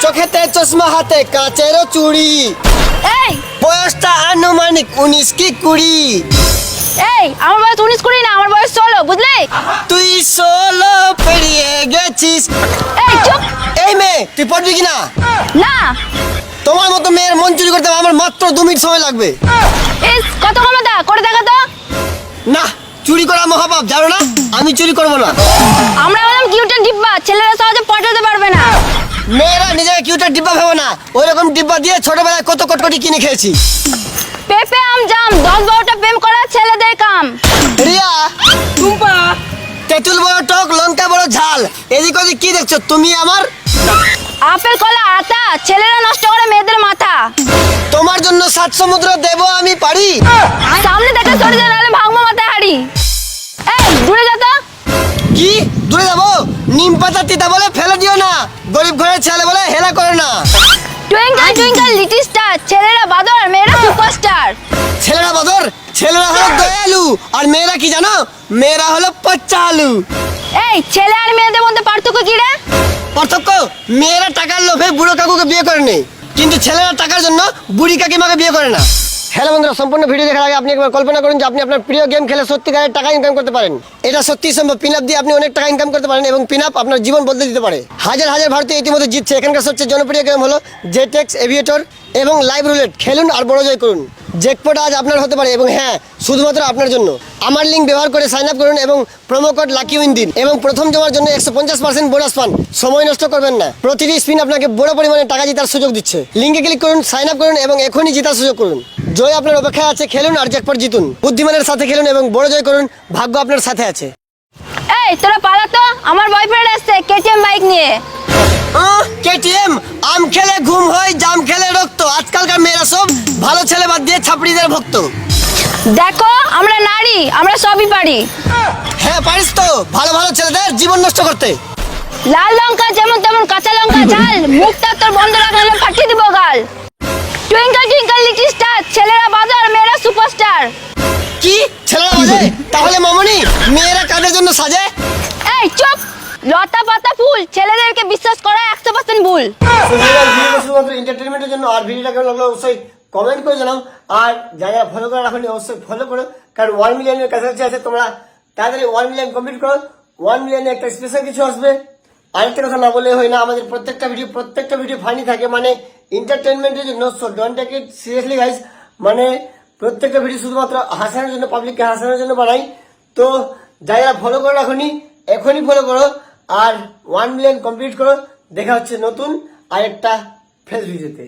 চোখেতে চশমা হাতে কাচেরও চুড়ি এই বয়সটা আনুমানিক 19 কি 20 এই আমার বয়স 19-20 না, আমার বয়স 16, বুঝলি? তুই 16 পেরিয়ে গেছিস। এই চুপ। এই মেয়ে তুই পড়বি কিনা? না। তোমার মতো মেয়ের মন চুরি করতে আমার মাত্র 2 মিনিট সময় লাগবে। ইস কত ক্ষমতা, করে দেখা তো। না, চুরি করা মহাপাপ, জানো না? আমি চুরি করব না। আমরা হলাম কিউটের ডিব্বা, ছেলেরা সহজে পটাতে পারবে না। মেয়েরা নিজেকে কিউটের ডিব্বা ভেবো না, ওই রকম ডিব্বা দিয়ে ছোটবেলায় কত কটকটি কিনে খেয়েছি। পেঁপে আম জাম 10-12টা প্রেম করা ছেলেদের কাম। রিয়া, টুম্পা, তেঁতুল বড় টক, লঙ্কা বড় ঝাল, এদিক ওদিক কি দেখছো তুমি আমার? আপেল কলা আতা, ছেলেরা নষ্ট করে মেয়েদের মাথা। তোমার জন্য 7 সমুদ্র দেব আমি পারি। সামনে থেকে সরে যা, নাহলে ভাঙবো মাথায় হাড়ি। এই দূরে যা তো। কি দূরে যাবো? নিম পাতা তিতা বলে ফেলে দিও না, গরিব ঘরের ছেলে বলে হেলা করে না। টুইঙ্কল টুইঙ্কল লিটল স্টার, ছেলেরা বাদর মেয়েরা সুপারস্টার। ছেলেরা বদর, ছেলেরা হলো দয়ালু, আর মেয়েরা কি জানো? মেয়েরা হলো পচ্চা আলু। এই ছেলে আর মেয়েদের মধ্যে পার্থক্য কি রে? পার্থক্য, মেয়েরা টাকার লোভে বুড়ো কাকুকে বিয়ে করে নেই, কিন্তু ছেলেরা টাকার জন্য বুড়ি কাকিমাকে বিয়ে করে না। হ্যালো বন্ধুরা, সম্পূর্ণ ভিডিও দেখার আগে আপনি একবার কল্পনা করুন যে আপনি আপনার প্রিয় গেম খেলে সত্যিকারের টাকা ইনকাম করতে পারেন। এটা সত্যি সম্ভব। পিন আপ দিয়ে আপনি অনেক টাকা ইনকাম করতে পারেন এবং পিন আপ আপনার জীবন বদলে দিতে পারে। হাজার হাজার ভারতীয় ইতিমধ্যে জিতছে। এখানকার সবচেয়ে জনপ্রিয় গেম হলো জেটেক্স, এভিয়েটর এবং লাইভ রুলেট। খেলুন আর বড় জয় করুন। জ্যাকপট আজ আপনার হতে পারে, এবং হ্যাঁ, শুধুমাত্র আপনার জন্য। আমার লিঙ্ক ব্যবহার করে সাইন আপ করুন এবং প্রোমো কোড লাকি উইন দিন, এবং প্রথম জমার জন্য 150% বোনাস পান। সময় নষ্ট করবেন না, প্রতিটি স্পিন আপনাকে বড় পরিমাণে টাকা জেতার সুযোগ দিচ্ছে। লিঙ্কে ক্লিক করুন, সাইন আপ করুন এবং এখনই জেতার সুযোগ করুন। জয় আপনার অপেক্ষায় আছে। খেলুন আর জ্যাকপট জিতুন। বুদ্ধিমানের সাথে খেলুন এবং বড় জয় করুন। ভাগ্য আপনার সাথে আছে। এই তোরা পালা তো, আমার বয়ফ্রেন্ড আসছে কেটিএম বাইক নিয়ে। কেটিএম? আম খেলে ঘুম হয়, জাম খেলে রক্ত। আজকালকার মেয়েরা সব ভালো ছেলে বাদ দিয়ে ছাপড়িদের ভক্ত। দেখো আমরা নারী, আমরা সবই পারি। হ্যাঁ পারিস তো, ভালো ভালো ছেলেদের জীবন নষ্ট করতে। লাল লঙ্কা যেমন তেমন কাঁচা লঙ্কা ঝাল, মুখটা তোর বন্ধ রাখলে ফাটিয়ে দিব গাল। টুইঙ্কল টুইঙ্কল লিটল স্টার, ছেলেরা বাদর মেয়েরা সুপারস্টার। কি ছেলেরা বাজে? তাহলে মামনি, মেয়েরা কাদের জন্য সাজে? এই চুপ। লতা পাতা ফুল, ছেলেদেরকে বিশ্বাস করা 100% ভুল। ভিডিওটা শুধুমাত্র এন্টারটেইনমেন্টের জন্য। আর ভিডিওটা কেমন লাগলো অবশ্যই কমেন্ট করে জানাও। আর যারা ফলো করে রাখুন অবশ্যই ফলো করো, কারণ 1 মিলিয়নের কাছাকাছি আছে। তোমরা তাড়াতাড়ি 1 মিলিয়ন কমপ্লিট করো। 1 মিলিয়নে একটা স্পেশাল কিছু আসবে। আরেকটা কথা না বলে হয় না, আমাদের প্রত্যেকটা ভিডিও ফানি থাকে, মানে এন্টারটেইনমেন্টের জন্য। So don't take it seriously guys. মানে প্রত্যেকটা ভিডিও শুধুমাত্র হাসানোর জন্য, পাবলিককে হাসানোর জন্য বানাই। তো যারা ফলো করে রাখুনি, এখনই ফলো করো আর 1 মিলিয়ন কমপ্লিট করো। দেখা হচ্ছে নতুন আরেকটা ফ্রেশ ভিডিওতে।